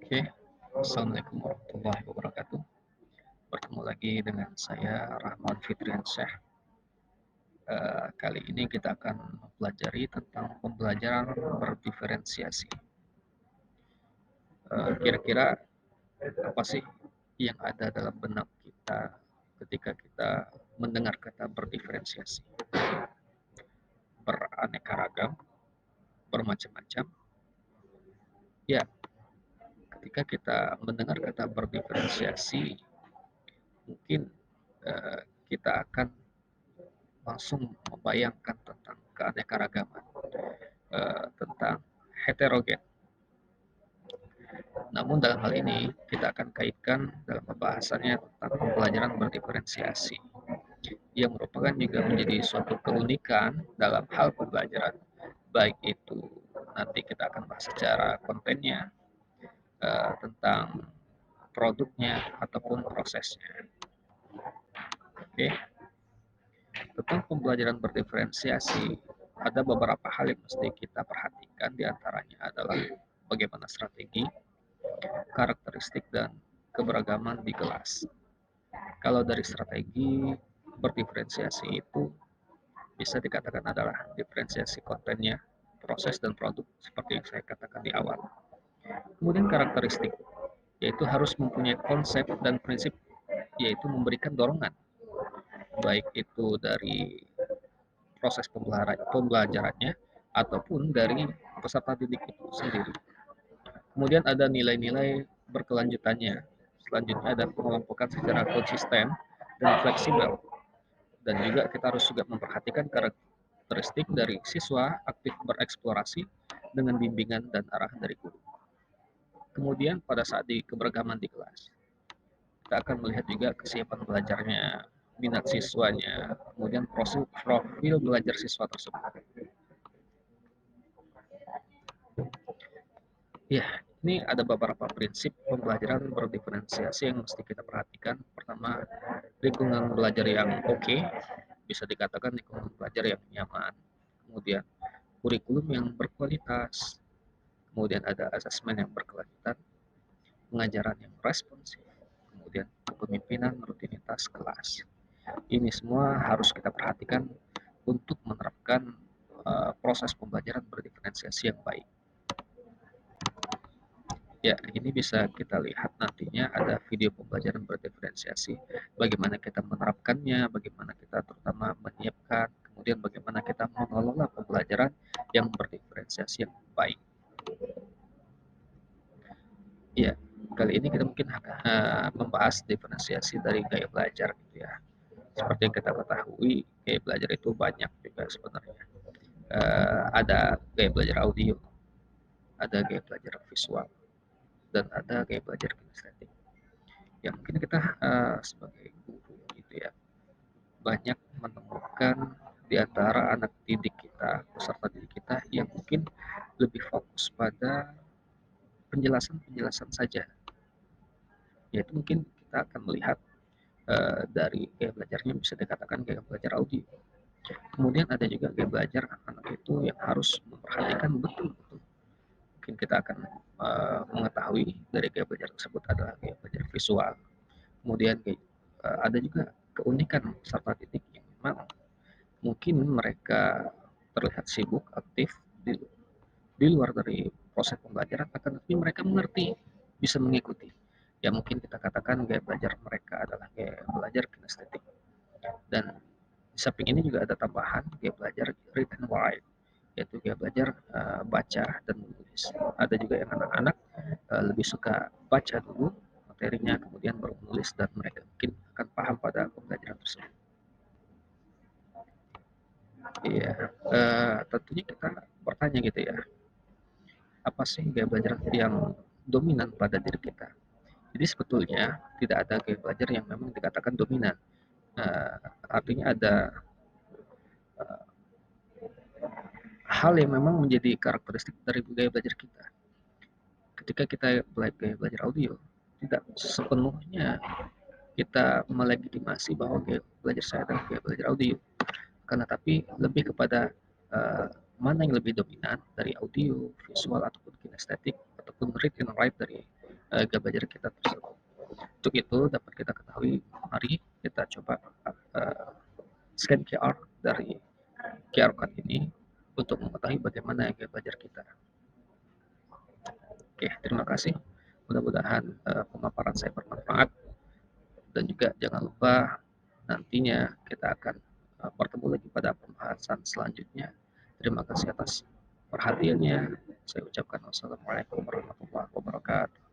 Oke, Assalamualaikum warahmatullahi wabarakatuh. Bertemu lagi dengan saya Rahman Fitriansyah. Kali ini kita akan mempelajari tentang pembelajaran berdiferensiasi. Kira-kira apa sih yang ada dalam benak kita ketika kita mendengar kata berdiferensiasi? Beraneka ragam, bermacam-macam. Ya, ketika kita mendengar kata berdiferensiasi, mungkin kita akan langsung membayangkan tentang keanekaragaman, tentang heterogen. Namun dalam hal ini kita akan kaitkan dalam pembahasannya tentang pembelajaran berdiferensiasi yang merupakan juga menjadi suatu keunikan dalam hal pembelajaran, baik itu nanti kita akan bahas secara kontennya, tentang produknya ataupun prosesnya. Oke, tentang pembelajaran berdiferensiasi ada beberapa hal yang mesti kita perhatikan, diantaranya adalah bagaimana strategi, karakteristik, dan keberagaman di kelas. Kalau dari strategi berdiferensiasi itu bisa dikatakan adalah diferensiasi kontennya, proses dan produk seperti yang saya katakan di awal. Kemudian karakteristik, yaitu harus mempunyai konsep dan prinsip, yaitu memberikan dorongan, baik itu dari proses pembelajarannya ataupun dari peserta didik itu sendiri. Kemudian ada nilai-nilai berkelanjutannya. Selanjutnya ada pengelompokan secara konsisten dan fleksibel. Dan juga kita harus juga memperhatikan karakteristik dari siswa aktif bereksplorasi dengan bimbingan dan arah dari guru. Kemudian pada saat di keberagaman di kelas, kita akan melihat juga kesiapan belajarnya, minat siswanya, kemudian profil belajar siswa tersebut. Ya, ini ada beberapa prinsip pembelajaran berdiferensiasi yang mesti kita perhatikan. Pertama, lingkungan belajar yang oke, bisa dikatakan lingkungan belajar yang nyaman. Kemudian, kurikulum yang berkualitas. Kemudian ada asesmen yang berkelanjutan, pengajaran yang responsif. Kemudian, kepemimpinan rutinitas kelas. Ini semua harus kita perhatikan untuk menerapkan proses pembelajaran berdiferensiasi yang baik. Ya, ini bisa kita lihat nantinya ada video pembelajaran berdiferensiasi, bagaimana kita menerapkannya, bagaimana kita terutama menyiapkan, kemudian bagaimana kita mengelola pembelajaran yang berdiferensiasi yang baik. Ya, kali ini kita mungkin membahas diferensiasi dari gaya belajar gitu ya. Seperti yang kita ketahui, gaya belajar itu banyak juga sebenarnya. Ada gaya belajar audio, ada gaya belajar visual, dan ada gaya belajar kinestetik. Ya mungkin kita sebagai guru gitu ya, banyak menemukan di antara anak didik kita, peserta didik kita yang mungkin lebih fokus pada penjelasan-penjelasan saja. Yaitu mungkin kita akan melihat dari gaya belajarnya bisa dikatakan gaya belajar audio. Kemudian ada juga gaya belajar anak itu yang harus memperhatikan betul-betul. Mungkin kita akan mengetahui dari gaya belajar tersebut adalah gaya belajar visual. Kemudian ada juga keunikan peserta didik yang memang mungkin mereka terlihat sibuk, aktif di luar dari proses pembelajaran, akan tetapi mereka mengerti, bisa mengikuti. Ya mungkin kita katakan gaya belajar mereka adalah gaya belajar kinestetik. Dan di samping ini juga ada tambahan gaya belajar read and write, yaitu gaya belajar baca dan menulis. Ada juga yang anak-anak lebih suka baca dulu materinya, kemudian baru menulis, dan mereka mungkin akan paham pada pembelajaran tersebut. Iya, tentunya kita bertanya gitu ya, apa sih gaya belajar yang dominan pada diri kita? Jadi sebetulnya tidak ada gaya belajar yang memang dikatakan dominan. Uh, Artinya ada uh, hal yang memang menjadi karakteristik dari gaya belajar kita. Ketika kita gaya belajar audio, tidak sepenuhnya kita melegitimasi bahwa gaya belajar saya adalah gaya belajar audio. Karena tapi lebih kepada uh, mana yang lebih dominan dari audio, visual, ataupun kinestetik, ataupun read and write dari GA kita tersebut. Untuk itu dapat kita ketahui, mari kita coba uh, scan QR dari QR code ini untuk mengetahui bagaimana GA kita. Oke, terima kasih. Mudah-mudahan pemaparan saya bermanfaat, dan juga jangan lupa nantinya kita akan bertemu lagi pada pembahasan selanjutnya. Terima kasih atas perhatiannya. Saya ucapkan wassalamualaikum warahmatullahi wabarakatuh.